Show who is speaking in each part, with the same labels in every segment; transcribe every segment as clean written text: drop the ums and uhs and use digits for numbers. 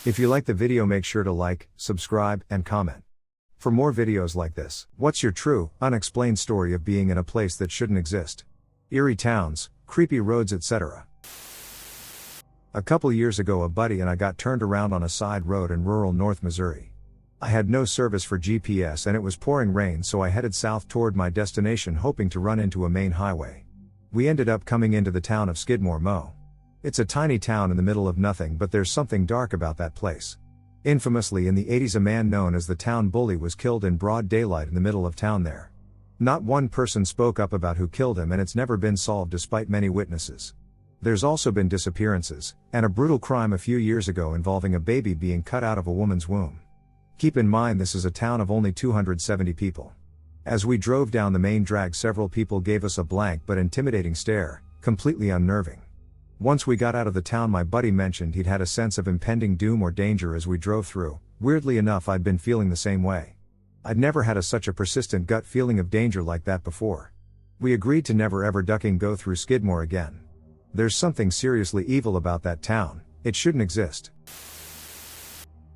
Speaker 1: If you like the video, make sure to like, subscribe, and comment. For more videos like this, what's your true, unexplained story of being in a place that shouldn't exist? Eerie towns, creepy roads, etc. A couple years ago, a buddy and I got turned around on a side road in rural North Missouri. I had no service for GPS and it was pouring rain, so I headed south toward my destination hoping to run into a main highway. We ended up coming into the town of Skidmore, Mo. It's a tiny town in the middle of nothing, but there's something dark about that place. Infamously, in the 80s, a man known as the town bully was killed in broad daylight in the middle of town there. Not one person spoke up about who killed him, and it's never been solved despite many witnesses. There's also been disappearances, and a brutal crime a few years ago involving a baby being cut out of a woman's womb. Keep in mind, this is a town of only 270 people. As we drove down the main drag, several people gave us a blank but intimidating stare, completely unnerving. Once we got out of the town, my buddy mentioned he'd had a sense of impending doom or danger as we drove through. Weirdly enough, I'd been feeling the same way. I'd never had such a persistent gut feeling of danger like that before. We agreed to never ever ducking go through Skidmore again. There's something seriously evil about that town. It shouldn't exist.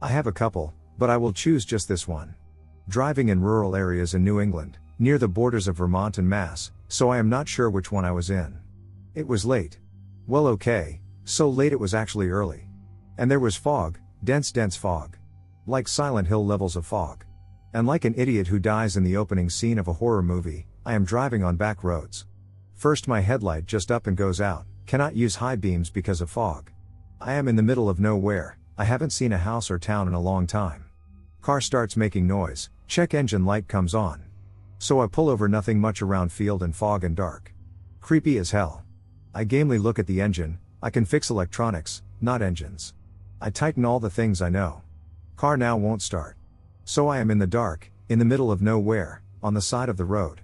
Speaker 1: I have a couple, but I will choose just this one. Driving in rural areas in New England, near the borders of Vermont and Mass, so I am not sure which one I was in. It was late. Well, okay, so late it was actually early. And there was fog, dense fog. Like Silent Hill levels of fog. And like an idiot who dies in the opening scene of a horror movie, I am driving on back roads. First, my headlight just up and goes out, cannot use high beams because of fog. I am in the middle of nowhere, I haven't seen a house or town in a long time. Car starts making noise, check engine light comes on. So I pull over, nothing much around, field and fog and dark. Creepy as hell. I gamely look at the engine. I can fix electronics, not engines. I tighten all the things I know. Car now won't start. So I am in the dark, in the middle of nowhere, on the side of the road.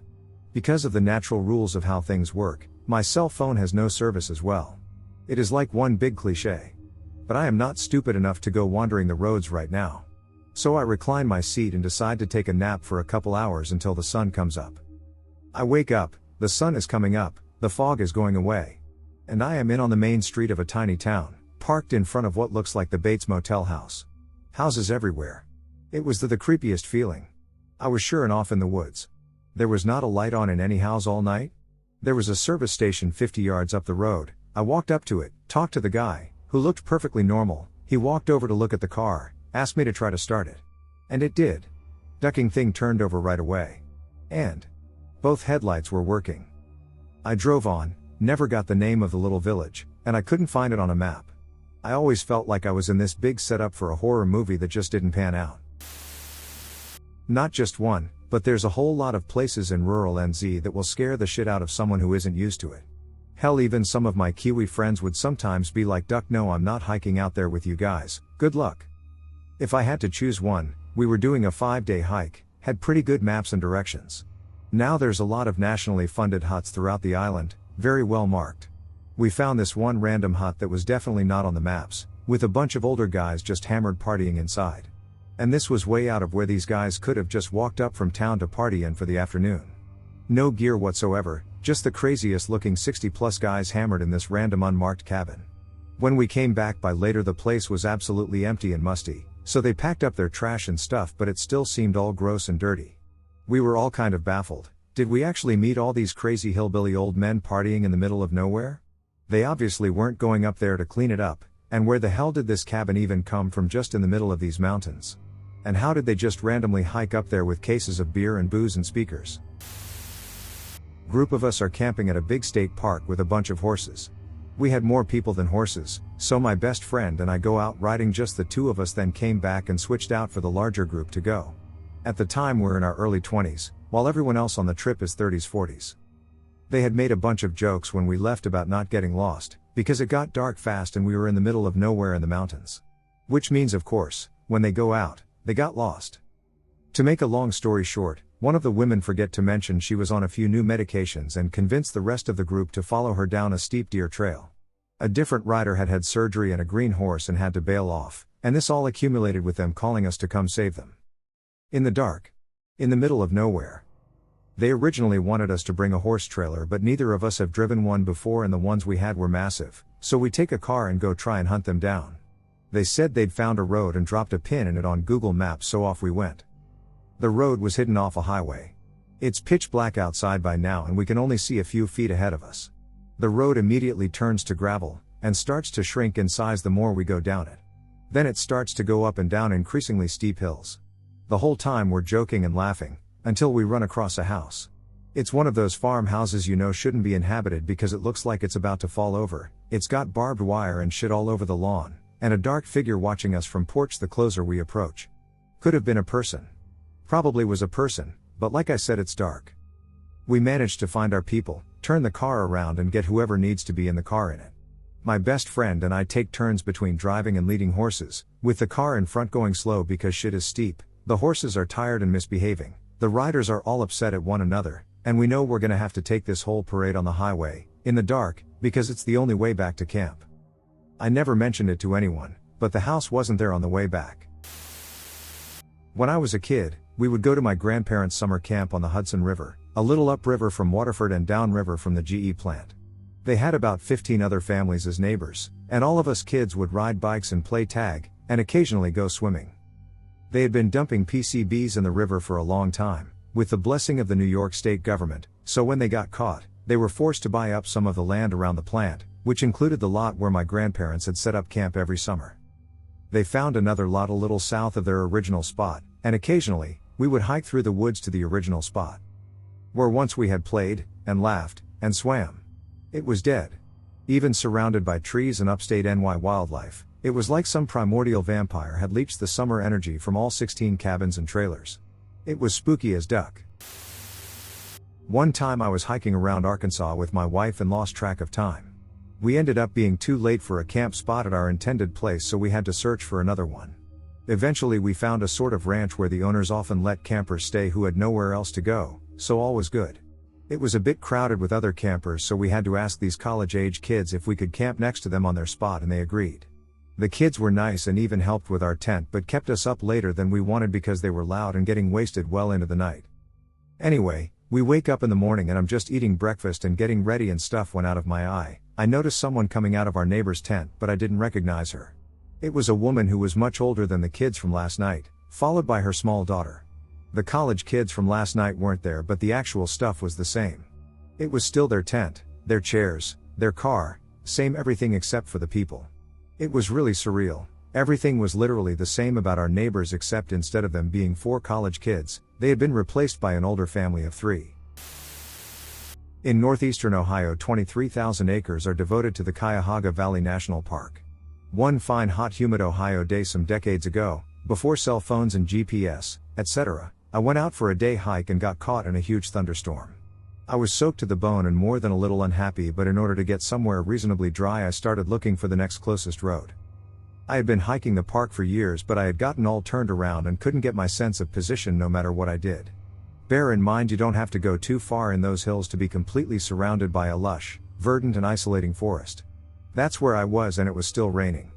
Speaker 1: Because of the natural rules of how things work, my cell phone has no service as well. It is like one big cliche. But I am not stupid enough to go wandering the roads right now. So I recline my seat and decide to take a nap for a couple hours until the sun comes up. I wake up, the sun is coming up, the fog is going away. And I am in on the main street of a tiny town, parked in front of what looks like the Bates Motel house. Houses everywhere. It was the creepiest feeling. I was sure and off in the woods. There was not a light on in any house all night. There was a service station 50 yards up the road. I walked up to it, talked to the guy, who looked perfectly normal. He walked over to look at the car, asked me to try to start it. And it did. Ducking thing turned over right away. And both headlights were working. I drove on, never got the name of the little village, and I couldn't find it on a map. I always felt like I was in this big setup for a horror movie that just didn't pan out. Not just one, but there's a whole lot of places in rural NZ that will scare the shit out of someone who isn't used to it. Hell, even some of my Kiwi friends would sometimes be like, "Duck, no, I'm not hiking out there with you guys, good luck." If I had to choose one, we were doing a 5-day hike, had pretty good maps and directions. Now there's a lot of nationally funded huts throughout the island, very well marked. We found this one random hut that was definitely not on the maps, with a bunch of older guys just hammered partying inside. And this was way out of where these guys could have just walked up from town to party in for the afternoon. No gear whatsoever, just the craziest looking 60+ guys hammered in this random unmarked cabin. When we came back by later, the place was absolutely empty and musty, so they packed up their trash and stuff, but it still seemed all gross and dirty. We were all kind of baffled. Did we actually meet all these crazy hillbilly old men partying in the middle of nowhere? They obviously weren't going up there to clean it up, and where the hell did this cabin even come from just in the middle of these mountains? And how did they just randomly hike up there with cases of beer and booze and speakers? Group of us are camping at a big state park with a bunch of horses. We had more people than horses, so my best friend and I go out riding just the two of us, then came back and switched out for the larger group to go. At the time we're in our early 20s, while everyone else on the trip is 30s, 40s. They had made a bunch of jokes when we left about not getting lost, because it got dark fast and we were in the middle of nowhere in the mountains. Which means, of course, when they go out, they got lost. To make a long story short, one of the women forget to mention she was on a few new medications and convinced the rest of the group to follow her down a steep deer trail. A different rider had had surgery and a green horse and had to bail off, and this all accumulated with them calling us to come save them. In the dark. In the middle of nowhere. They originally wanted us to bring a horse trailer, but neither of us have driven one before and the ones we had were massive, so we take a car and go try and hunt them down. They said they'd found a road and dropped a pin in it on Google Maps, so off we went. The road was hidden off a highway. It's pitch black outside by now and we can only see a few feet ahead of us. The road immediately turns to gravel, and starts to shrink in size the more we go down it. Then it starts to go up and down increasingly steep hills. The whole time we're joking and laughing, until we run across a house. It's one of those farmhouses you know shouldn't be inhabited because it looks like it's about to fall over. It's got barbed wire and shit all over the lawn, and a dark figure watching us from porch the closer we approach. Could have been a person. Probably was a person, but like I said, it's dark. We managed to find our people, turn the car around and get whoever needs to be in the car in it. My best friend and I take turns between driving and leading horses, with the car in front going slow because shit is steep, the horses are tired and misbehaving. The riders are all upset at one another, and we know we're gonna have to take this whole parade on the highway, in the dark, because it's the only way back to camp. I never mentioned it to anyone, but the house wasn't there on the way back. When I was a kid, we would go to my grandparents' summer camp on the Hudson River, a little upriver from Waterford and downriver from the GE plant. They had about 15 other families as neighbors, and all of us kids would ride bikes and play tag, and occasionally go swimming. They had been dumping PCBs in the river for a long time, with the blessing of the New York state government, so when they got caught, they were forced to buy up some of the land around the plant, which included the lot where my grandparents had set up camp every summer. They found another lot a little south of their original spot, and occasionally, we would hike through the woods to the original spot. Where once we had played, and laughed, and swam. It was dead. Even surrounded by trees and upstate NY wildlife, it was like some primordial vampire had leached the summer energy from all 16 cabins and trailers. It was spooky as duck. One time I was hiking around Arkansas with my wife and lost track of time. We ended up being too late for a camp spot at our intended place, so we had to search for another one. Eventually we found a sort of ranch where the owners often let campers stay who had nowhere else to go, so all was good. It was a bit crowded with other campers, so we had to ask these college-age kids if we could camp next to them on their spot, and they agreed. The kids were nice and even helped with our tent, but kept us up later than we wanted because they were loud and getting wasted well into the night. Anyway, we wake up in the morning and I'm just eating breakfast and getting ready and stuff went out of my eye. I noticed someone coming out of our neighbor's tent, but I didn't recognize her. It was a woman who was much older than the kids from last night, followed by her small daughter. The college kids from last night weren't there, but the actual stuff was the same. It was still their tent, their chairs, their car, same everything except for the people. It was really surreal. Everything was literally the same about our neighbors, except instead of them being 4 college kids, they had been replaced by an older family of 3. In northeastern Ohio, 23,000 acres are devoted to the Cuyahoga Valley National Park. One fine hot humid Ohio day some decades ago, before cell phones and GPS, etc., I went out for a day hike and got caught in a huge thunderstorm. I was soaked to the bone and more than a little unhappy, but in order to get somewhere reasonably dry I started looking for the next closest road. I had been hiking the park for years, but I had gotten all turned around and couldn't get my sense of position no matter what I did. Bear in mind you don't have to go too far in those hills to be completely surrounded by a lush, verdant and isolating forest. That's where I was, and it was still raining.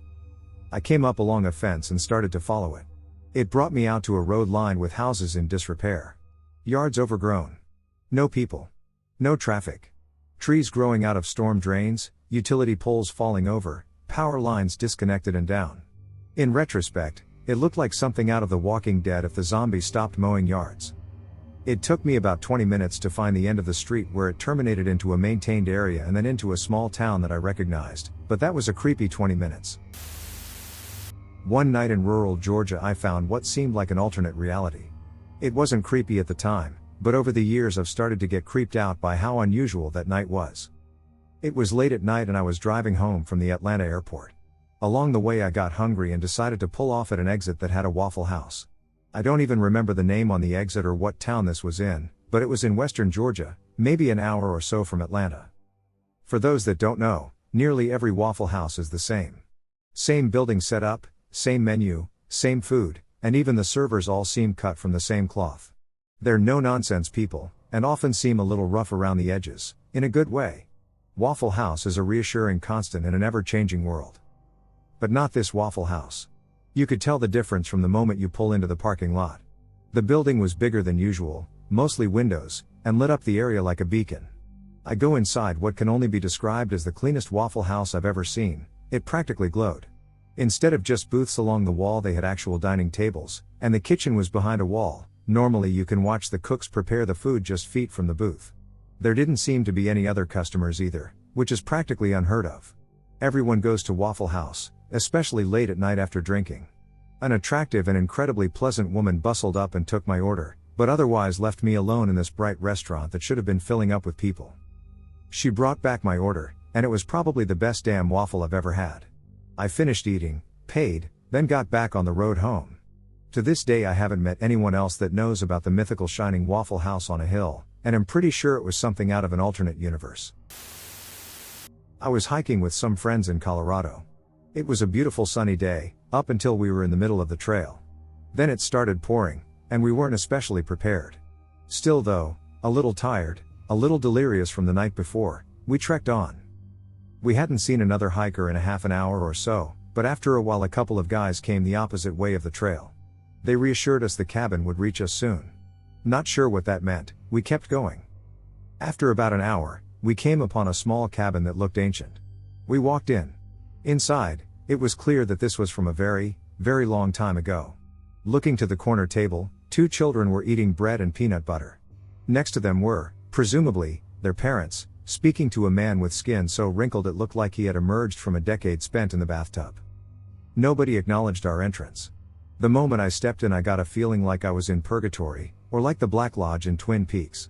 Speaker 1: I came up along a fence and started to follow it. It brought me out to a road lined with houses in disrepair. Yards overgrown. No people. No traffic. Trees growing out of storm drains, utility poles falling over, power lines disconnected and down. In retrospect, it looked like something out of The Walking Dead if the zombies stopped mowing yards. It took me about 20 minutes to find the end of the street where it terminated into a maintained area and then into a small town that I recognized, but that was a creepy 20 minutes. One night in rural Georgia I found what seemed like an alternate reality. It wasn't creepy at the time, but over the years I've started to get creeped out by how unusual that night was. It was late at night and I was driving home from the Atlanta airport. Along the way I got hungry and decided to pull off at an exit that had a Waffle House. I don't even remember the name on the exit or what town this was in, but it was in western Georgia, maybe an hour or so from Atlanta. For those that don't know, nearly every Waffle House is the same. Same building setup, same menu, same food, and even the servers all seem cut from the same cloth. They're no-nonsense people, and often seem a little rough around the edges, in a good way. Waffle House is a reassuring constant in an ever-changing world. But not this Waffle House. You could tell the difference from the moment you pull into the parking lot. The building was bigger than usual, mostly windows, and lit up the area like a beacon. I go inside what can only be described as the cleanest Waffle House I've ever seen. It practically glowed. Instead of just booths along the wall, they had actual dining tables, and the kitchen was behind a wall. Normally you can watch the cooks prepare the food just feet from the booth. There didn't seem to be any other customers either, which is practically unheard of. Everyone goes to Waffle House, especially late at night after drinking. An attractive and incredibly pleasant woman bustled up and took my order, but otherwise left me alone in this bright restaurant that should have been filling up with people. She brought back my order, and it was probably the best damn waffle I've ever had. I finished eating, paid, then got back on the road home. To this day I haven't met anyone else that knows about the mythical shining Waffle House on a hill, and I'm pretty sure it was something out of an alternate universe. I was hiking with some friends in Colorado. It was a beautiful sunny day, up until we were in the middle of the trail. Then it started pouring, and we weren't especially prepared. Still though, a little tired, a little delirious from the night before, we trekked on. We hadn't seen another hiker in a half an hour or so, but after a while a couple of guys came the opposite way of the trail. They reassured us the cabin would reach us soon. Not sure what that meant, we kept going. After about an hour, we came upon a small cabin that looked ancient. We walked in. Inside, it was clear that this was from a very, very long time ago. Looking to the corner table, 2 children were eating bread and peanut butter. Next to them were, presumably, their parents, speaking to a man with skin so wrinkled it looked like he had emerged from a decade spent in the bathtub. Nobody acknowledged our entrance. The moment I stepped in I got a feeling like I was in purgatory, or like the Black Lodge in Twin Peaks.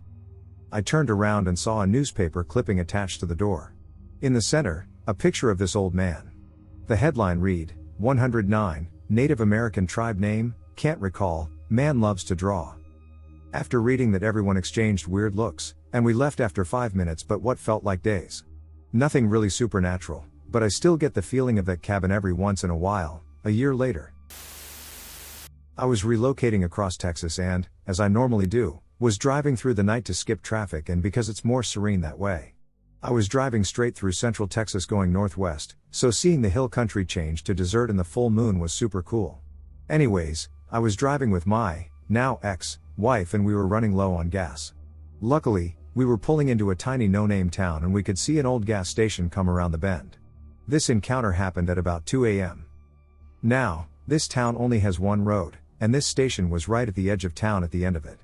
Speaker 1: I turned around and saw a newspaper clipping attached to the door. In the center, a picture of this old man. The headline read, 109, Native American tribe name, can't recall, man loves to draw. After reading that everyone exchanged weird looks, and we left after 5 minutes but what felt like days. Nothing really supernatural, but I still get the feeling of that cabin every once in a while, a year later. I was relocating across Texas and, as I normally do, was driving through the night to skip traffic and because it's more serene that way. I was driving straight through central Texas going northwest, so seeing the hill country change to desert in the full moon was super cool. Anyways, I was driving with my, now ex-wife and we were running low on gas. Luckily, we were pulling into a tiny no-name town and we could see an old gas station come around the bend. This encounter happened at about 2 a.m. Now, this town only has one road, and this station was right at the edge of town at the end of it.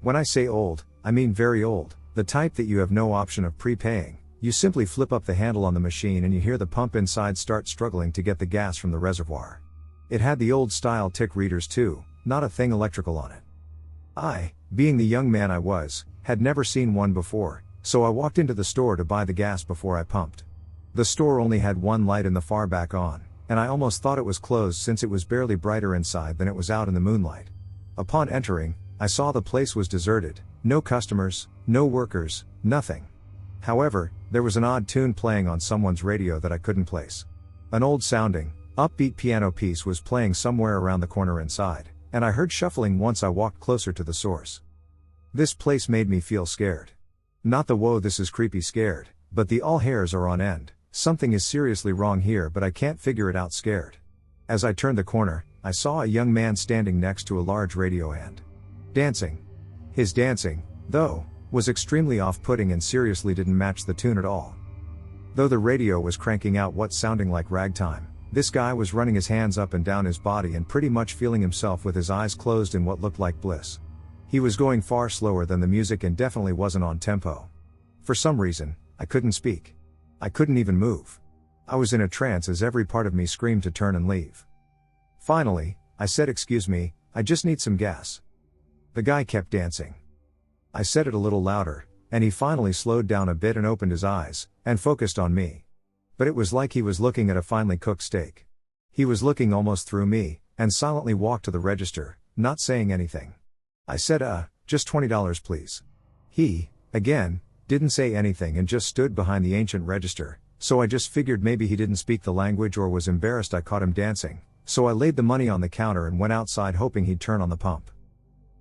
Speaker 1: When I say old, I mean very old, the type that you have no option of prepaying. You simply flip up the handle on the machine and you hear the pump inside start struggling to get the gas from the reservoir. It had the old style tick readers too, not a thing electrical on it. I, being the young man I was, had never seen one before, so I walked into the store to buy the gas before I pumped. The store only had one light in the far back on, and I almost thought it was closed since it was barely brighter inside than it was out in the moonlight. Upon entering, I saw the place was deserted, no customers, no workers, nothing. However, there was an odd tune playing on someone's radio that I couldn't place. An old sounding, upbeat piano piece was playing somewhere around the corner inside, and I heard shuffling once I walked closer to the source. This place made me feel scared. Not the whoa this is creepy scared, but the all hairs are on end, something is seriously wrong here but I can't figure it out scared. As I turned the corner, I saw a young man standing next to a large radio and dancing. His dancing, though, was extremely off-putting and seriously didn't match the tune at all. Though the radio was cranking out what sounding like ragtime, this guy was running his hands up and down his body and pretty much feeling himself with his eyes closed in what looked like bliss. He was going far slower than the music and definitely wasn't on tempo. For some reason, I couldn't speak. I couldn't even move. I was in a trance as every part of me screamed to turn and leave. Finally, I said, "Excuse me, I just need some gas." The guy kept dancing. I said it a little louder, and he finally slowed down a bit and opened his eyes, and focused on me. But it was like he was looking at a finely cooked steak. He was looking almost through me, and silently walked to the register, not saying anything. I said, just $20 please. He, again, didn't say anything and just stood behind the ancient register, so I just figured maybe he didn't speak the language or was embarrassed I caught him dancing, so I laid the money on the counter and went outside hoping he'd turn on the pump.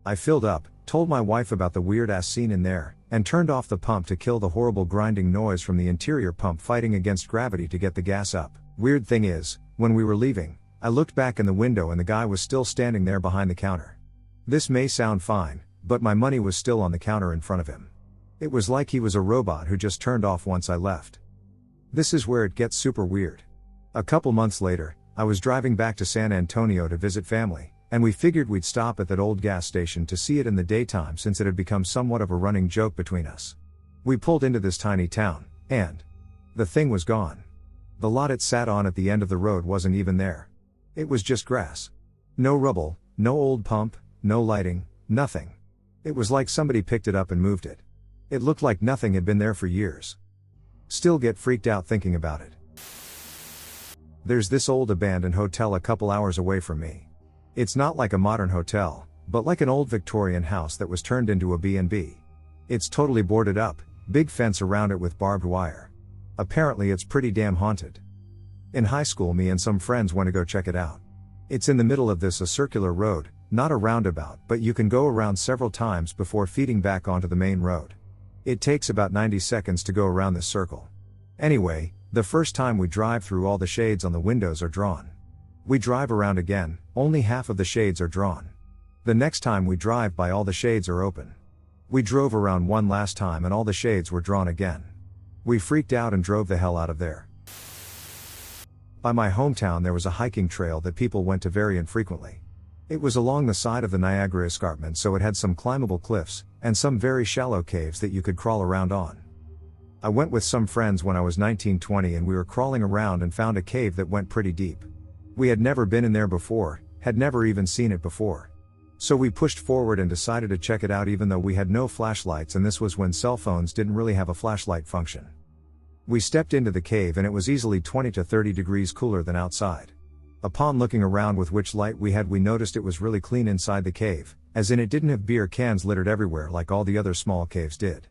Speaker 1: I filled up, told my wife about the weird-ass scene in there, and turned off the pump to kill the horrible grinding noise from the interior pump fighting against gravity to get the gas up. Weird thing is, when we were leaving, I looked back in the window and the guy was still standing there behind the counter. This may sound fine, but my money was still on the counter in front of him. It was like he was a robot who just turned off once I left. This is where it gets super weird. A couple months later, I was driving back to San Antonio to visit family, and we figured we'd stop at that old gas station to see it in the daytime since it had become somewhat of a running joke between us. We pulled into this tiny town, and the thing was gone. The lot it sat on at the end of the road wasn't even there. It was just grass. No rubble, no old pump, no lighting, nothing. It was like somebody picked it up and moved it. It looked like nothing had been there for years. Still get freaked out thinking about it. There's this old abandoned hotel a couple hours away from me. It's not like a modern hotel, but like an old Victorian house that was turned into a B&B. It's totally boarded up, big fence around it with barbed wire. Apparently it's pretty damn haunted. In high school, me and some friends went to go check it out. It's in the middle of a circular road, not a roundabout, but you can go around several times before feeding back onto the main road. It takes about 90 seconds to go around this circle. Anyway, the first time we drive through, all the shades on the windows are drawn. We drive around again, only half of the shades are drawn. The next time we drive by, all the shades are open. We drove around one last time and all the shades were drawn again. We freaked out and drove the hell out of there. By my hometown there was a hiking trail that people went to very infrequently. It was along the side of the Niagara Escarpment, so it had some climbable cliffs, and some very shallow caves that you could crawl around on. I went with some friends when I was 19-20 and we were crawling around and found a cave that went pretty deep. We had never been in there before, had never even seen it before. So we pushed forward and decided to check it out even though we had no flashlights, and this was when cell phones didn't really have a flashlight function. We stepped into the cave and it was easily 20 to 30 degrees cooler than outside. Upon looking around with which light we had, we noticed it was really clean inside the cave, as in it didn't have beer cans littered everywhere like all the other small caves did.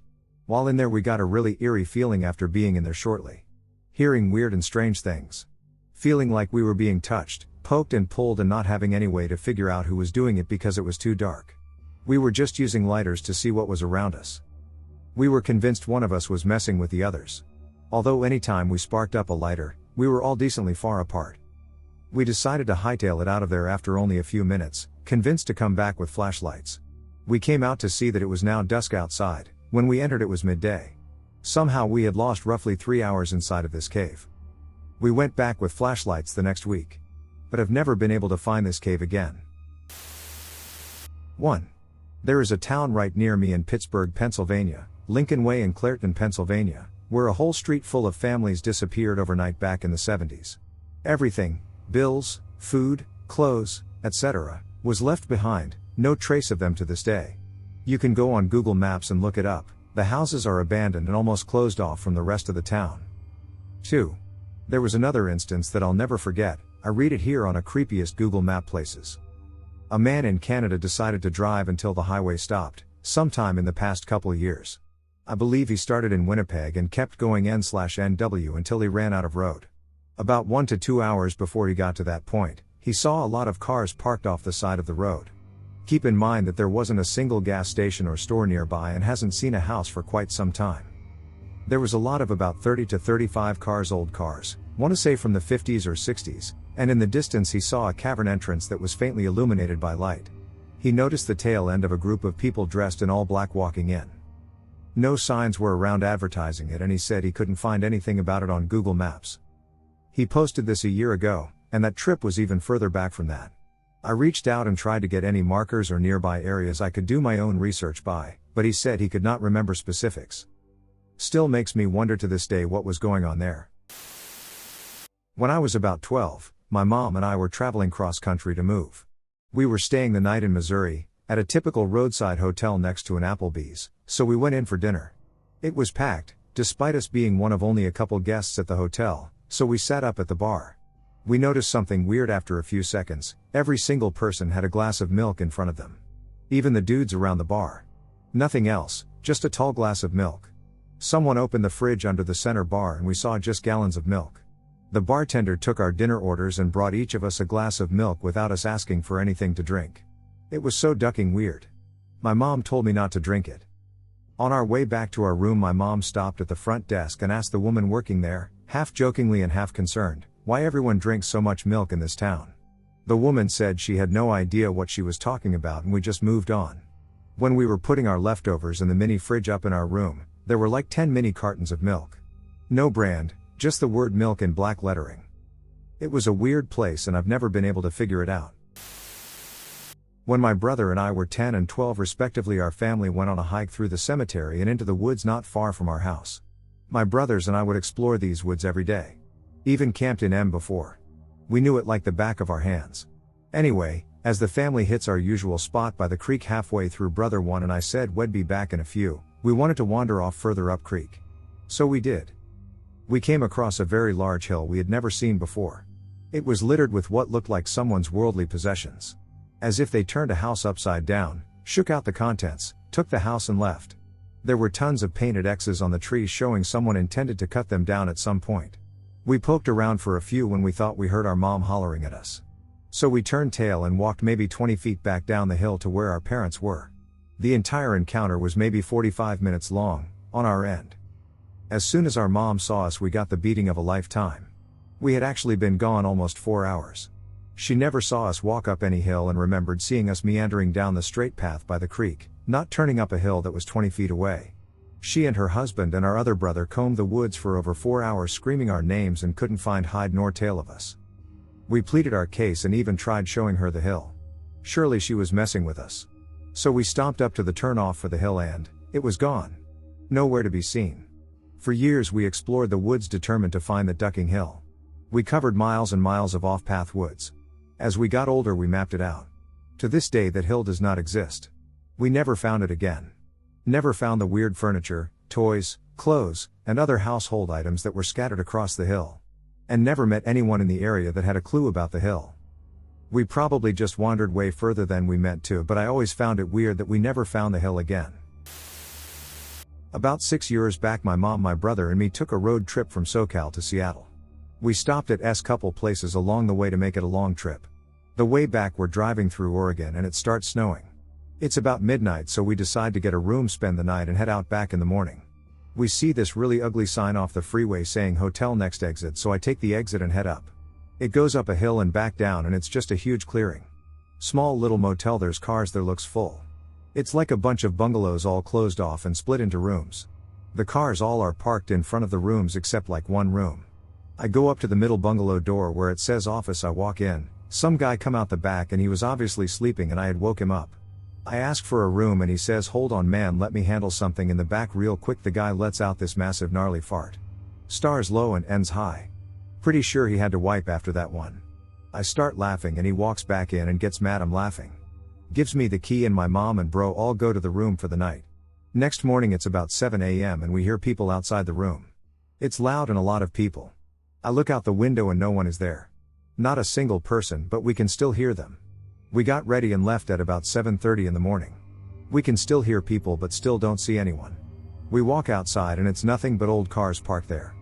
Speaker 1: While in there we got a really eerie feeling after being in there shortly. Hearing weird and strange things. Feeling like we were being touched, poked and pulled, and not having any way to figure out who was doing it because it was too dark. We were just using lighters to see what was around us. We were convinced one of us was messing with the others. Although anytime we sparked up a lighter, we were all decently far apart. We decided to hightail it out of there after only a few minutes, convinced to come back with flashlights. We came out to see that it was now dusk outside. When we entered it was midday. Somehow we had lost roughly 3 hours inside of this cave. We went back with flashlights the next week, but have never been able to find this cave again. 1. There is a town right near me in Pittsburgh, Pennsylvania, Lincoln Way in Clairton, Pennsylvania, where a whole street full of families disappeared overnight back in the 70s. Everything, bills, food, clothes, etc., was left behind, no trace of them to this day. You can go on Google Maps and look it up. The houses are abandoned and almost closed off from the rest of the town. 2. There was another instance that I'll never forget. I read it here on a creepiest Google Map places. A man in Canada decided to drive until the highway stopped, sometime in the past couple years. I believe he started in Winnipeg and kept going N/NW until he ran out of road. About 1 to 2 hours before he got to that point, he saw a lot of cars parked off the side of the road. Keep in mind that there wasn't a single gas station or store nearby and hasn't seen a house for quite some time. There was a lot of about 30 to 35 cars, old cars, want to say from the 50s or 60s, and in the distance he saw a cavern entrance that was faintly illuminated by light. He noticed the tail end of a group of people dressed in all black walking in. No signs were around advertising it, and he said he couldn't find anything about it on Google Maps. He posted this a year ago, and that trip was even further back from that. I reached out and tried to get any markers or nearby areas I could do my own research by, but he said he could not remember specifics. Still makes me wonder to this day what was going on there. When I was about 12, my mom and I were traveling cross country to move. We were staying the night in Missouri, at a typical roadside hotel next to an Applebee's, so we went in for dinner. It was packed, despite us being one of only a couple guests at the hotel, so we sat up at the bar. We noticed something weird after a few seconds. Every single person had a glass of milk in front of them. Even the dudes around the bar. Nothing else, just a tall glass of milk. Someone opened the fridge under the center bar and we saw just gallons of milk. The bartender took our dinner orders and brought each of us a glass of milk without us asking for anything to drink. It was so ducking weird. My mom told me not to drink it. On our way back to our room, my mom stopped at the front desk and asked the woman working there, half jokingly and half concerned, why everyone drinks so much milk in this town. The woman said she had no idea what she was talking about and we just moved on. When we were putting our leftovers in the mini fridge up in our room, there were like 10 mini cartons of milk. No brand, just the word milk in black lettering. It was a weird place and I've never been able to figure it out. When my brother and I were 10 and 12 respectively, our family went on a hike through the cemetery and into the woods not far from our house. My brothers and I would explore these woods every day. Even camped in M before. We knew it like the back of our hands. Anyway, as the family hits our usual spot by the creek halfway through, brother one and I said we'd be back in a few. We wanted to wander off further up creek. So we did. We came across a very large hill we had never seen before. It was littered with what looked like someone's worldly possessions. As if they turned a house upside down, shook out the contents, took the house and left. There were tons of painted X's on the trees showing someone intended to cut them down at some point. We poked around for a few when we thought we heard our mom hollering at us. So we turned tail and walked maybe 20 feet back down the hill to where our parents were. The entire encounter was maybe 45 minutes long, on our end. As soon as our mom saw us, we got the beating of a lifetime. We had actually been gone almost 4 hours. She never saw us walk up any hill and remembered seeing us meandering down the straight path by the creek, not turning up a hill that was 20 feet away. She and her husband and our other brother combed the woods for over 4 hours screaming our names and couldn't find hide nor tail of us. We pleaded our case and even tried showing her the hill. Surely she was messing with us. So we stomped up to the turnoff for the hill and it was gone. Nowhere to be seen. For years we explored the woods determined to find the ducking hill. We covered miles and miles of off-path woods. As we got older we mapped it out. To this day that hill does not exist. We never found it again. Never found the weird furniture, toys, clothes, and other household items that were scattered across the hill. And never met anyone in the area that had a clue about the hill. We probably just wandered way further than we meant to, but I always found it weird that we never found the hill again. About 6 years back my mom, my brother and me took a road trip from SoCal to Seattle. We stopped at couple places along the way to make it a long trip. The way back we're driving through Oregon and it starts snowing. It's about midnight, so we decide to get a room, spend the night and head out back in the morning. We see this really ugly sign off the freeway saying hotel next exit, so I take the exit and head up. It goes up a hill and back down and it's just a huge clearing. Small little motel, there's cars there, looks full. It's like a bunch of bungalows all closed off and split into rooms. The cars all are parked in front of the rooms except like one room. I go up to the middle bungalow door where it says office. I walk in, some guy come out the back and he was obviously sleeping and I had woke him up. I ask for a room and he says, hold on man, let me handle something in the back real quick. The guy lets out this massive gnarly fart. Stars low and ends high. Pretty sure he had to wipe after that one. I start laughing and he walks back in and gets mad I'm laughing. Gives me the key and my mom and bro all go to the room for the night. Next morning it's about 7 a.m. and we hear people outside the room. It's loud and a lot of people. I look out the window and no one is there. Not a single person, but we can still hear them. We got ready and left at about 7:30 in the morning. We can still hear people but still don't see anyone. We walk outside and it's nothing but old cars parked there.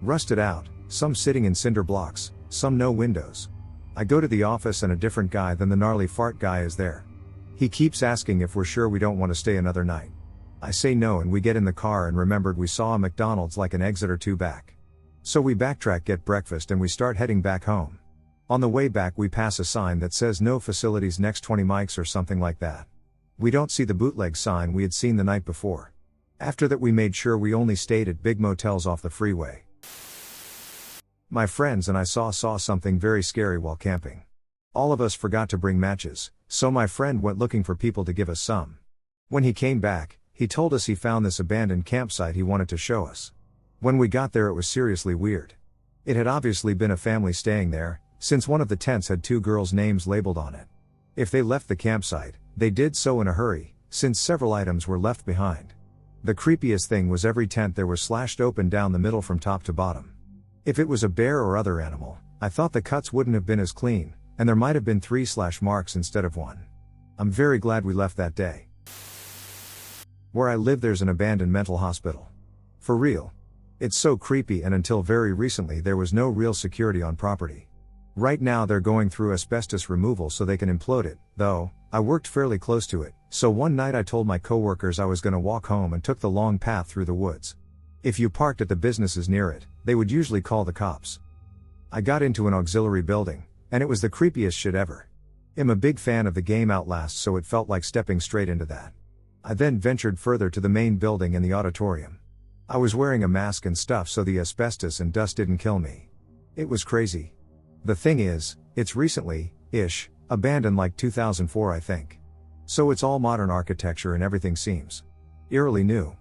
Speaker 1: Rusted out, some sitting in cinder blocks, some no windows. I go to the office and a different guy than the gnarly fart guy is there. He keeps asking if we're sure we don't want to stay another night. I say no and we get in the car and remembered we saw a McDonald's like an exit or two back. So we backtrack, get breakfast and we start heading back home. On the way back we pass a sign that says no facilities next 20 mics or something like that. We don't see the bootleg sign we had seen the night before. After that we made sure we only stayed at big motels off the freeway. My friends and I saw something very scary while camping. All of us forgot to bring matches, so my friend went looking for people to give us some. When he came back, he told us he found this abandoned campsite he wanted to show us. When we got there it was seriously weird. It had obviously been a family staying there, since one of the tents had 2 girls' names labeled on it. If they left the campsite, they did so in a hurry, since several items were left behind. The creepiest thing was every tent there was slashed open down the middle from top to bottom. If it was a bear or other animal, I thought the cuts wouldn't have been as clean, and there might have been 3 slash marks instead of 1. I'm very glad we left that day. Where I live there's an abandoned mental hospital. For real. It's so creepy, and until very recently there was no real security on property. Right now they're going through asbestos removal so they can implode it, though. I worked fairly close to it, so one night I told my coworkers I was gonna walk home and took the long path through the woods. If you parked at the businesses near it, they would usually call the cops. I got into an auxiliary building, and it was the creepiest shit ever. I'm a big fan of the game Outlast, so it felt like stepping straight into that. I then ventured further to the main building and the auditorium. I was wearing a mask and stuff so the asbestos and dust didn't kill me. It was crazy. The thing is, it's recently-ish, abandoned like 2004 I think. So it's all modern architecture and everything seems eerily new.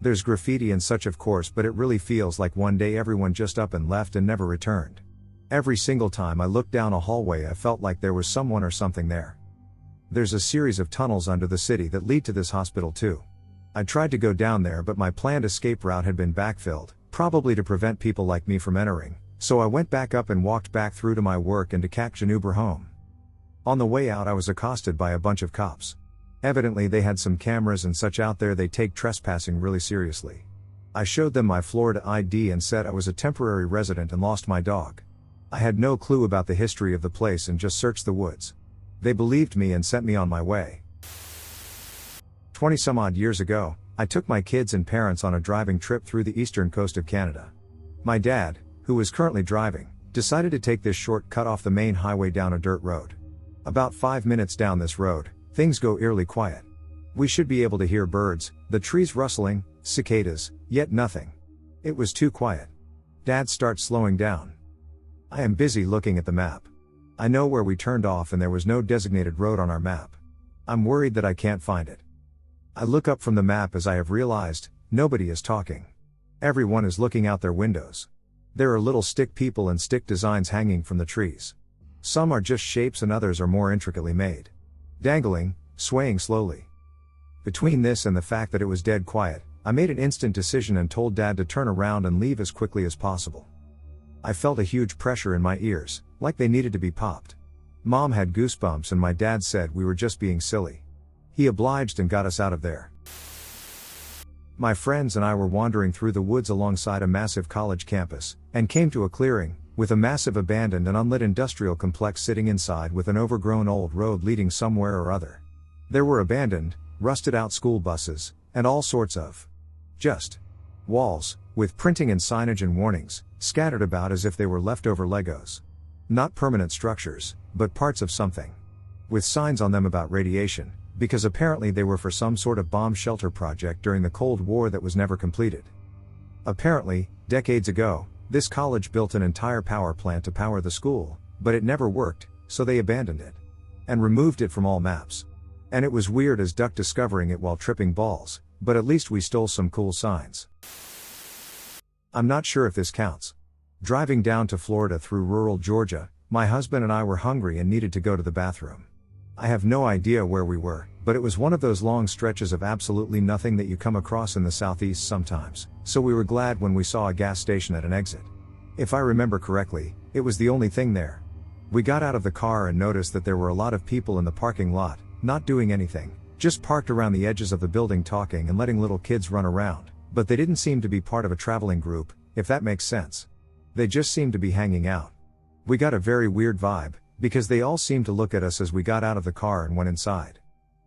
Speaker 1: There's graffiti and such of course, but it really feels like one day everyone just up and left and never returned. Every single time I looked down a hallway I felt like there was someone or something there. There's a series of tunnels under the city that lead to this hospital too. I tried to go down there but my planned escape route had been backfilled, probably to prevent people like me from entering, so I went back up and walked back through to my work and to catch an Uber home. On the way out I was accosted by a bunch of cops. Evidently they had some cameras and such out there. They take trespassing really seriously. I showed them my Florida ID and said I was a temporary resident and lost my dog. I had no clue about the history of the place and just searched the woods. They believed me and sent me on my way. 20 some odd years ago, I took my kids and parents on a driving trip through the eastern coast of Canada. My dad, who was currently driving, decided to take this short cut off the main highway down a dirt road. About 5 minutes down this road, things go eerily quiet. We should be able to hear birds, the trees rustling, cicadas, yet nothing. It was too quiet. Dad starts slowing down. I am busy looking at the map. I know where we turned off and there was no designated road on our map. I'm worried that I can't find it. I look up from the map as I have realized, nobody is talking. Everyone is looking out their windows. There are little stick people and stick designs hanging from the trees. Some are just shapes and others are more intricately made. Dangling, swaying slowly. Between this and the fact that it was dead quiet, I made an instant decision and told Dad to turn around and leave as quickly as possible. I felt a huge pressure in my ears, like they needed to be popped. Mom had goosebumps and my dad said we were just being silly. He obliged and got us out of there. My friends and I were wandering through the woods alongside a massive college campus, and came to a clearing, with a massive abandoned and unlit industrial complex sitting inside with an overgrown old road leading somewhere or other. There were abandoned, rusted out school buses, and all sorts of just walls, with printing and signage and warnings, scattered about as if they were leftover Legos. Not permanent structures, but parts of something. With signs on them about radiation, because apparently they were for some sort of bomb shelter project during the Cold War that was never completed. Apparently, decades ago, this college built an entire power plant to power the school, but it never worked, so they abandoned it. And removed it from all maps. And it was weird as duck discovering it while tripping balls, but at least we stole some cool signs. I'm not sure if this counts. Driving down to Florida through rural Georgia, my husband and I were hungry and needed to go to the bathroom. I have no idea where we were, but it was one of those long stretches of absolutely nothing that you come across in the southeast sometimes, so we were glad when we saw a gas station at an exit. If I remember correctly, it was the only thing there. We got out of the car and noticed that there were a lot of people in the parking lot, not doing anything, just parked around the edges of the building talking and letting little kids run around, but they didn't seem to be part of a traveling group, if that makes sense. They just seemed to be hanging out. We got a very weird vibe, because they all seemed to look at us as we got out of the car and went inside.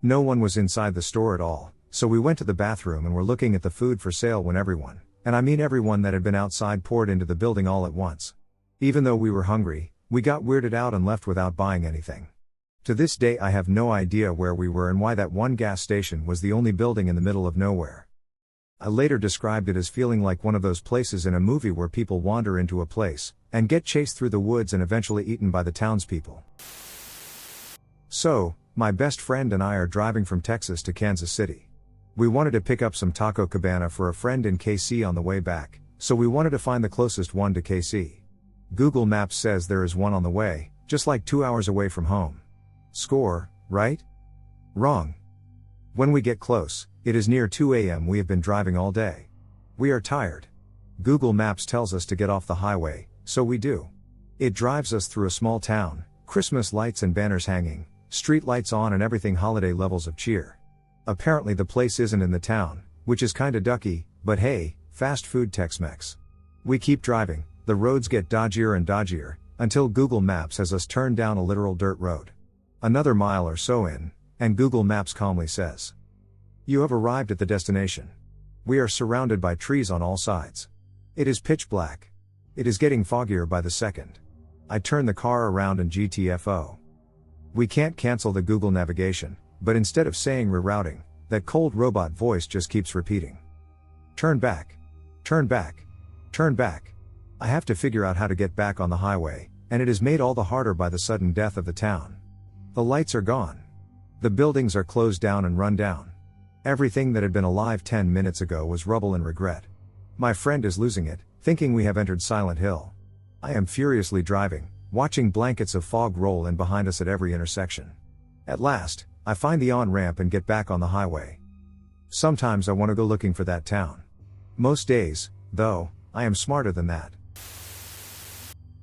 Speaker 1: No one was inside the store at all, so we went to the bathroom and were looking at the food for sale when everyone, and I mean everyone that had been outside, poured into the building all at once. Even though we were hungry, we got weirded out and left without buying anything. To this day I have no idea where we were and why that one gas station was the only building in the middle of nowhere. I later described it as feeling like one of those places in a movie where people wander into a place, and get chased through the woods and eventually eaten by the townspeople. So, my best friend and I are driving from Texas to Kansas City. We wanted to pick up some taco cabana for a friend in KC on the way back, so we wanted to find the closest one to KC. Google Maps says there is one on the way, just like 2 hours away from home. Score, right? Wrong. When we get close, it is near 2 a.m. We have been driving all day. We are tired. Google Maps tells us to get off the highway, so we do. It drives us through a small town, Christmas lights and banners hanging, street lights on and everything holiday levels of cheer. Apparently the place isn't in the town, which is kinda ducky, but hey, fast food Tex-Mex. We keep driving, the roads get dodgier and dodgier, until Google Maps has us turn down a literal dirt road. Another mile or so in, and Google Maps calmly says, "You have arrived at the destination. We are surrounded by trees on all sides. It is pitch black. It is getting foggier by the second." I turn the car around and GTFO. We can't cancel the Google navigation, but instead of saying rerouting, that cold robot voice just keeps repeating. Turn back. Turn back. Turn back. I have to figure out how to get back on the highway, and it is made all the harder by the sudden death of the town. The lights are gone. The buildings are closed down and run down. Everything that had been alive 10 minutes ago was rubble and regret. My friend is losing it, thinking we have entered Silent Hill. I am furiously driving, watching blankets of fog roll in behind us at every intersection. At last, I find the on-ramp and get back on the highway. Sometimes I want to go looking for that town. Most days, though, I am smarter than that.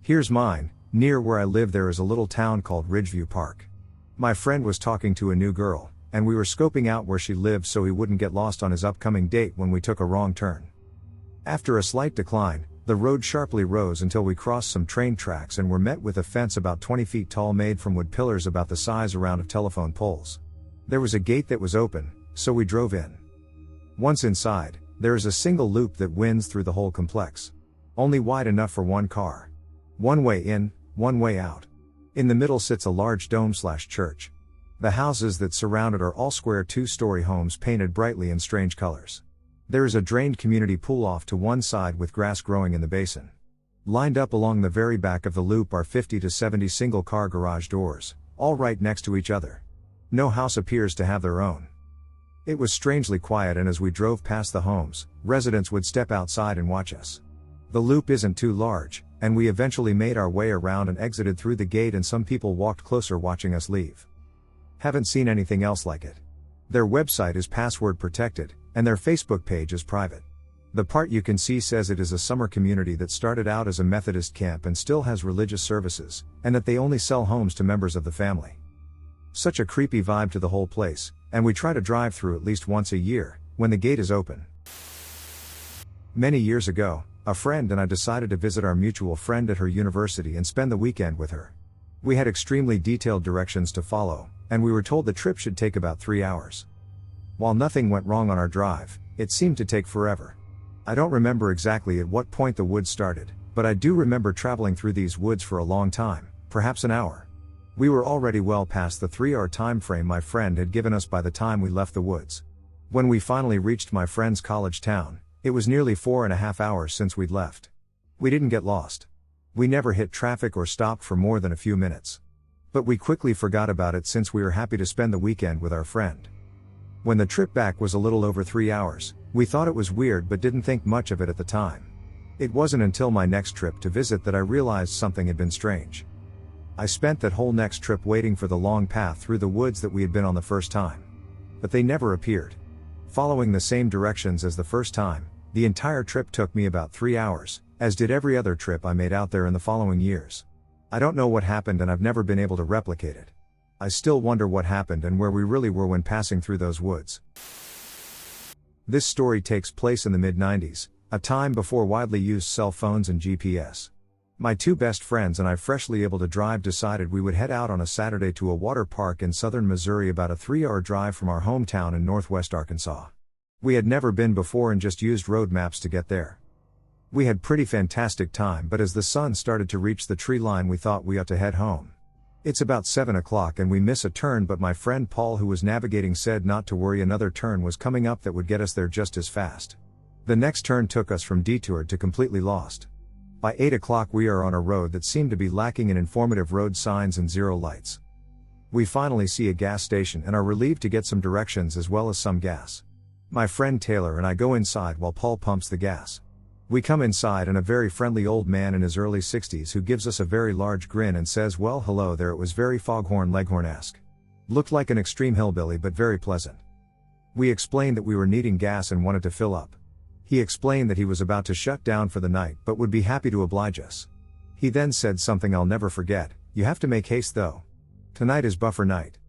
Speaker 1: Here's mine. Near where I live there is a little town called Ridgeview Park. My friend was talking to a new girl, and we were scoping out where she lived so he wouldn't get lost on his upcoming date when we took a wrong turn. After a slight decline, the road sharply rose until we crossed some train tracks and were met with a fence about 20 feet tall made from wood pillars about the size around of telephone poles. There was a gate that was open, so we drove in. Once inside, there is a single loop that winds through the whole complex. Only wide enough for one car. One way in, one way out. In the middle sits a large dome/church. The houses that surround it are all square 2-story homes painted brightly in strange colors. There is a drained community pool off to one side with grass growing in the basin. Lined up along the very back of the loop are 50 to 70 single-car garage doors, all right next to each other. No house appears to have their own. It was strangely quiet, and as we drove past the homes, residents would step outside and watch us. The loop isn't too large, and we eventually made our way around and exited through the gate, and some people walked closer watching us leave. Haven't seen anything else like it. Their website is password protected, and their Facebook page is private. The part you can see says it is a summer community that started out as a Methodist camp and still has religious services, and that they only sell homes to members of the family. Such a creepy vibe to the whole place, and we try to drive through at least once a year, when the gate is open. Many years ago, a friend and I decided to visit our mutual friend at her university and spend the weekend with her. We had extremely detailed directions to follow, and we were told the trip should take about 3 hours. While nothing went wrong on our drive, it seemed to take forever. I don't remember exactly at what point the woods started, but I do remember traveling through these woods for a long time, perhaps an hour. We were already well past the 3-hour time frame my friend had given us by the time we left the woods. When we finally reached my friend's college town, it was nearly 4.5 hours since we'd left. We didn't get lost. We never hit traffic or stopped for more than a few minutes. But we quickly forgot about it since we were happy to spend the weekend with our friend. When the trip back was a little over 3 hours, we thought it was weird but didn't think much of it at the time. It wasn't until my next trip to visit that I realized something had been strange. I spent that whole next trip waiting for the long path through the woods that we had been on the first time. But they never appeared. Following the same directions as the first time, the entire trip took me about 3 hours, as did every other trip I made out there in the following years. I don't know what happened, and I've never been able to replicate it. I still wonder what happened and where we really were when passing through those woods. This story takes place in the mid-90s, a time before widely used cell phones and GPS. My two best friends and I, freshly able to drive, decided we would head out on a Saturday to a water park in southern Missouri, about a 3-hour drive from our hometown in northwest Arkansas. We had never been before and just used road maps to get there. We had pretty fantastic time, but as the sun started to reach the tree line we thought we ought to head home. It's about 7 o'clock and we miss a turn, but my friend Paul, who was navigating, said not to worry, another turn was coming up that would get us there just as fast. The next turn took us from detoured to completely lost. By 8 o'clock we are on a road that seemed to be lacking in informative road signs and zero lights. We finally see a gas station and are relieved to get some directions as well as some gas. My friend Taylor and I go inside while Paul pumps the gas. We come inside and a very friendly old man in his early 60s who gives us a very large grin and says, "Well, hello there." It was very Foghorn Leghorn-esque. Looked like an extreme hillbilly but very pleasant. We explained that we were needing gas and wanted to fill up. He explained that he was about to shut down for the night but would be happy to oblige us. He then said something I'll never forget: "You have to make haste though. Tonight is buffer night."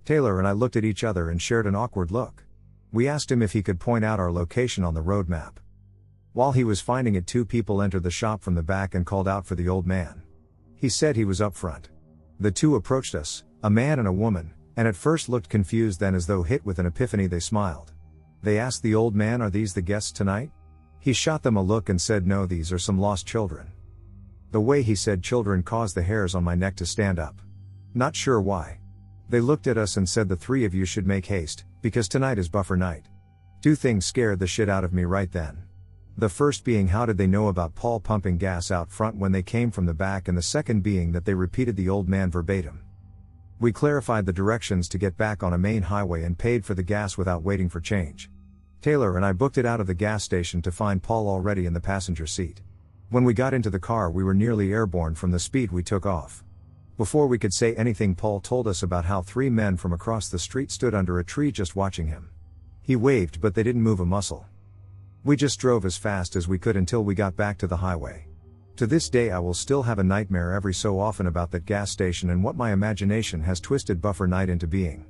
Speaker 1: Taylor and I looked at each other and shared an awkward look. We asked him if he could point out our location on the road map. While he was finding it, 2 people entered the shop from the back and called out for the old man. He said he was up front. The 2 approached us, a man and a woman, and at first looked confused, then as though hit with an epiphany they smiled. They asked the old man, "Are these the guests tonight?" He shot them a look and said, "No, these are some lost children." The way he said children caused the hairs on my neck to stand up. Not sure why. They looked at us and said, "The 3 of you should make haste, because tonight is buffer night. Two things scared the shit out of me right then. The first being, how did they know about Paul pumping gas out front when they came from the back, and the second being that they repeated the old man verbatim. We clarified the directions to get back on a main highway and paid for the gas without waiting for change. Taylor and I booked it out of the gas station to find Paul already in the passenger seat. When we got into the car, we were nearly airborne from the speed we took off. Before we could say anything, Paul told us about how 3 men from across the street stood under a tree just watching him. He waved, but they didn't move a muscle. We just drove as fast as we could until we got back to the highway. To this day I will still have a nightmare every so often about that gas station and what my imagination has twisted buffer night into being.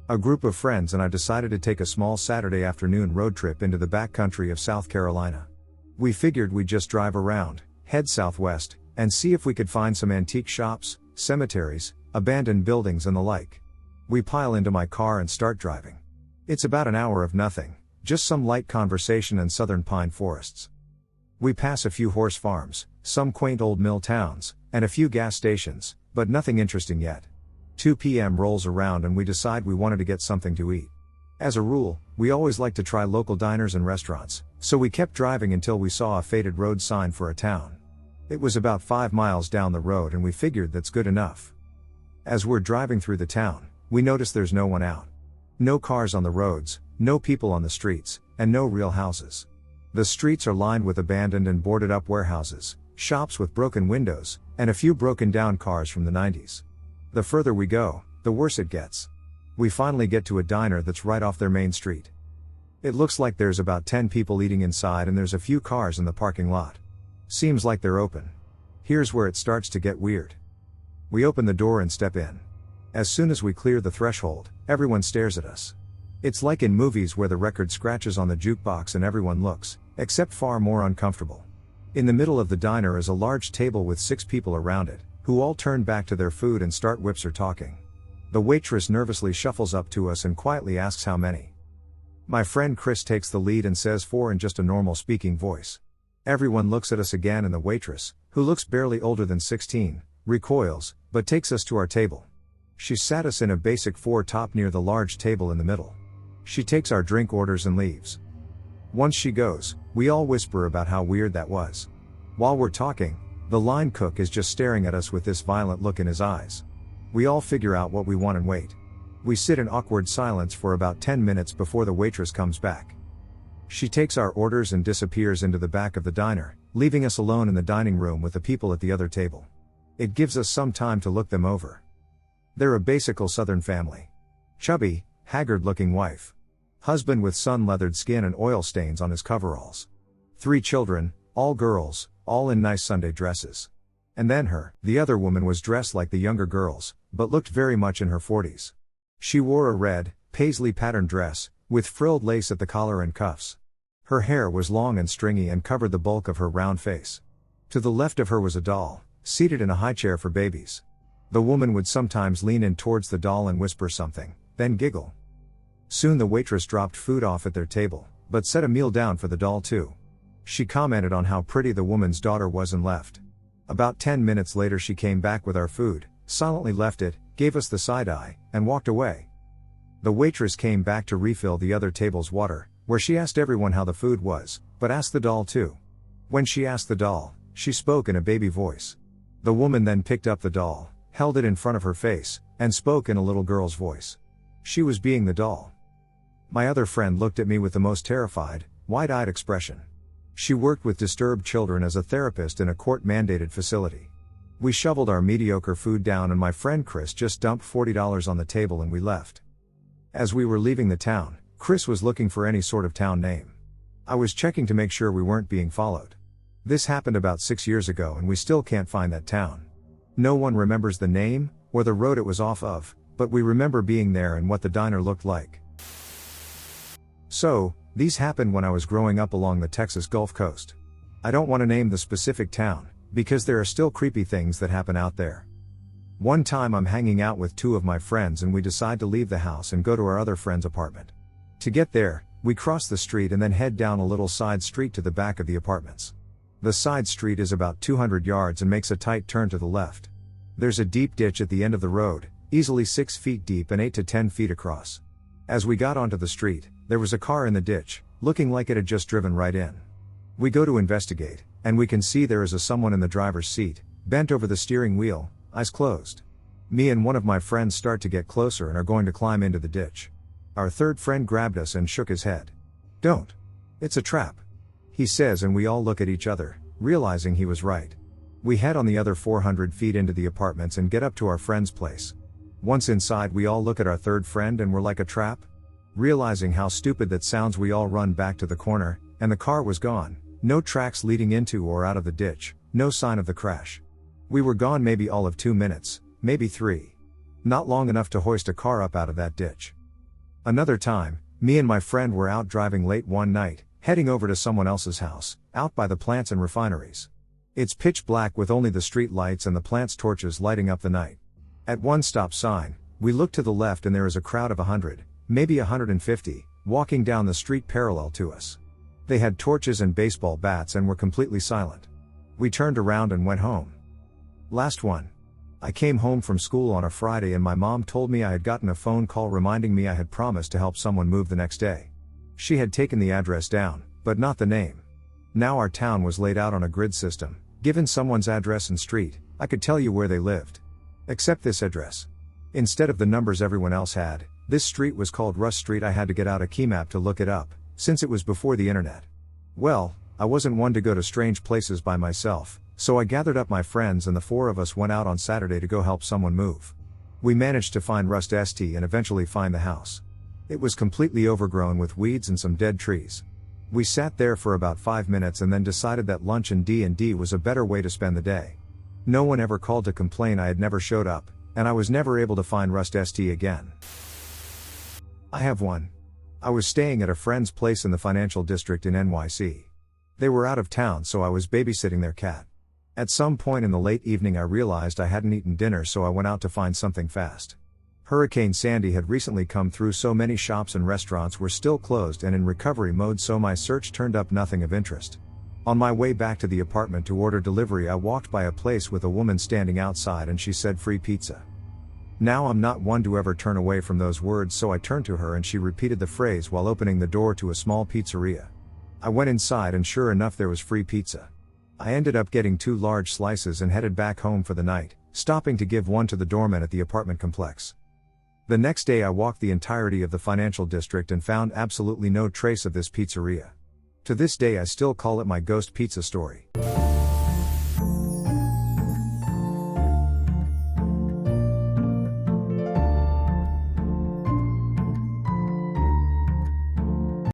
Speaker 1: A group of friends and I decided to take a small Saturday afternoon road trip into the backcountry of South Carolina. We figured we'd just drive around, head southwest, and see if we could find some antique shops, cemeteries, abandoned buildings and the like. We pile into my car and start driving. It's about an hour of nothing, just some light conversation and southern pine forests. We pass a few horse farms, some quaint old mill towns, and a few gas stations, but nothing interesting yet. 2 p.m. rolls around and we decide we wanted to get something to eat. As a rule, we always like to try local diners and restaurants, so we kept driving until we saw a faded road sign for a town. It was about 5 miles down the road and we figured that's good enough. As we're driving through the town, we notice there's no one out. No cars on the roads, no people on the streets, and no real houses. The streets are lined with abandoned and boarded up warehouses, shops with broken windows, and a few broken down cars from the 90s. The further we go, the worse it gets. We finally get to a diner that's right off their main street. It looks like there's about 10 people eating inside and there's a few cars in the parking lot. Seems like they're open. Here's where it starts to get weird. We open the door and step in. As soon as we clear the threshold, everyone stares at us. It's like in movies where the record scratches on the jukebox and everyone looks, except far more uncomfortable. In the middle of the diner is a large table with 6 people around it, who all turn back to their food and start whips or talking. The waitress nervously shuffles up to us and quietly asks how many. My friend Chris takes the lead and says 4 in just a normal speaking voice. Everyone looks at us again and the waitress, who looks barely older than 16, recoils, but takes us to our table. She sat us in a basic 4 top near the large table in the middle. She takes our drink orders and leaves. Once she goes, we all whisper about how weird that was. While we're talking, the line cook is just staring at us with this violent look in his eyes. We all figure out what we want and wait. We sit in awkward silence for about 10 minutes before the waitress comes back. She takes our orders and disappears into the back of the diner, leaving us alone in the dining room with the people at the other table. It gives us some time to look them over. They're a basic southern family. Chubby, haggard-looking wife. Husband with sun-leathered skin and oil stains on his coveralls. 3 children, all girls, all in nice Sunday dresses. And then her. The other woman was dressed like the younger girls, but looked very much in her 40s. She wore a red, paisley-patterned dress, with frilled lace at the collar and cuffs. Her hair was long and stringy and covered the bulk of her round face. To the left of her was a doll, seated in a high chair for babies. The woman would sometimes lean in towards the doll and whisper something, then giggle. Soon the waitress dropped food off at their table, but set a meal down for the doll too. She commented on how pretty the woman's daughter was and left. About 10 minutes later she came back with our food, silently left it, gave us the side eye, and walked away. The waitress came back to refill the other table's water, where she asked everyone how the food was, but asked the doll too. When she asked the doll, she spoke in a baby voice. The woman then picked up the doll, held it in front of her face, and spoke in a little girl's voice. She was being the doll. My other friend looked at me with the most terrified, wide-eyed expression. She worked with disturbed children as a therapist in a court-mandated facility. We shoveled our mediocre food down and my friend Chris just dumped $40 on the table and we left. As we were leaving the town, Chris was looking for any sort of town name. I was checking to make sure we weren't being followed. This happened about 6 years ago and we still can't find that town. No one remembers the name, or the road it was off of, but we remember being there and what the diner looked like. So, these happened when I was growing up along the Texas Gulf Coast. I don't want to name the specific town, because there are still creepy things that happen out there. One time I'm hanging out with 2 of my friends and we decide to leave the house and go to our other friend's apartment. To get there, we cross the street and then head down a little side street to the back of the apartments. The side street is about 200 yards and makes a tight turn to the left. There's a deep ditch at the end of the road, easily 6 feet deep and 8 to 10 feet across. As we got onto the street, there was a car in the ditch, looking like it had just driven right in. We go to investigate, and we can see there is someone in the driver's seat, bent over the steering wheel, eyes closed. Me and one of my friends start to get closer and are going to climb into the ditch. Our third friend grabbed us and shook his head. "Don't. It's a trap," he says, and we all look at each other, realizing he was right. We head on the other 400 feet into the apartments and get up to our friend's place. Once inside, we all look at our third friend and we're like, a trap? Realizing how stupid that sounds, we all run back to the corner, and the car was gone. No tracks leading into or out of the ditch, no sign of the crash. We were gone maybe all of 2 minutes, maybe 3. Not long enough to hoist a car up out of that ditch. Another time, me and my friend were out driving late one night, heading over to someone else's house, out by the plants and refineries. It's pitch black with only the street lights and the plant's torches lighting up the night. At one stop sign, we look to the left and there is a crowd of 100, maybe 150, walking down the street parallel to us. They had torches and baseball bats and were completely silent. We turned around and went home. Last one. I came home from school on a Friday and my mom told me I had gotten a phone call reminding me I had promised to help someone move the next day. She had taken the address down, but not the name. Now our town was laid out on a grid system. Given someone's address and street, I could tell you where they lived. Except this address. Instead of the numbers everyone else had, this street was called Russ Street. I had to get out a key map to look it up, since it was before the internet. Well, I wasn't one to go to strange places by myself, so I gathered up my friends and the 4 of us went out on Saturday to go help someone move. We managed to find Rust St and eventually find the house. It was completely overgrown with weeds and some dead trees. We sat there for about 5 minutes and then decided that lunch and D&D was a better way to spend the day. No one ever called to complain I had never showed up, and I was never able to find Rust St again. I have one. I was staying at a friend's place in the financial district in NYC. They were out of town, so I was babysitting their cat. At some point in the late evening I realized I hadn't eaten dinner, so I went out to find something fast. Hurricane Sandy had recently come through, so many shops and restaurants were still closed and in recovery mode, so my search turned up nothing of interest. On my way back to the apartment to order delivery, I walked by a place with a woman standing outside and she said free pizza. Now I'm not one to ever turn away from those words, so I turned to her and she repeated the phrase while opening the door to a small pizzeria. I went inside and sure enough there was free pizza. I ended up getting 2 large slices and headed back home for the night, stopping to give one to the doorman at the apartment complex. The next day I walked the entirety of the financial district and found absolutely no trace of this pizzeria. To this day I still call it my ghost pizza story.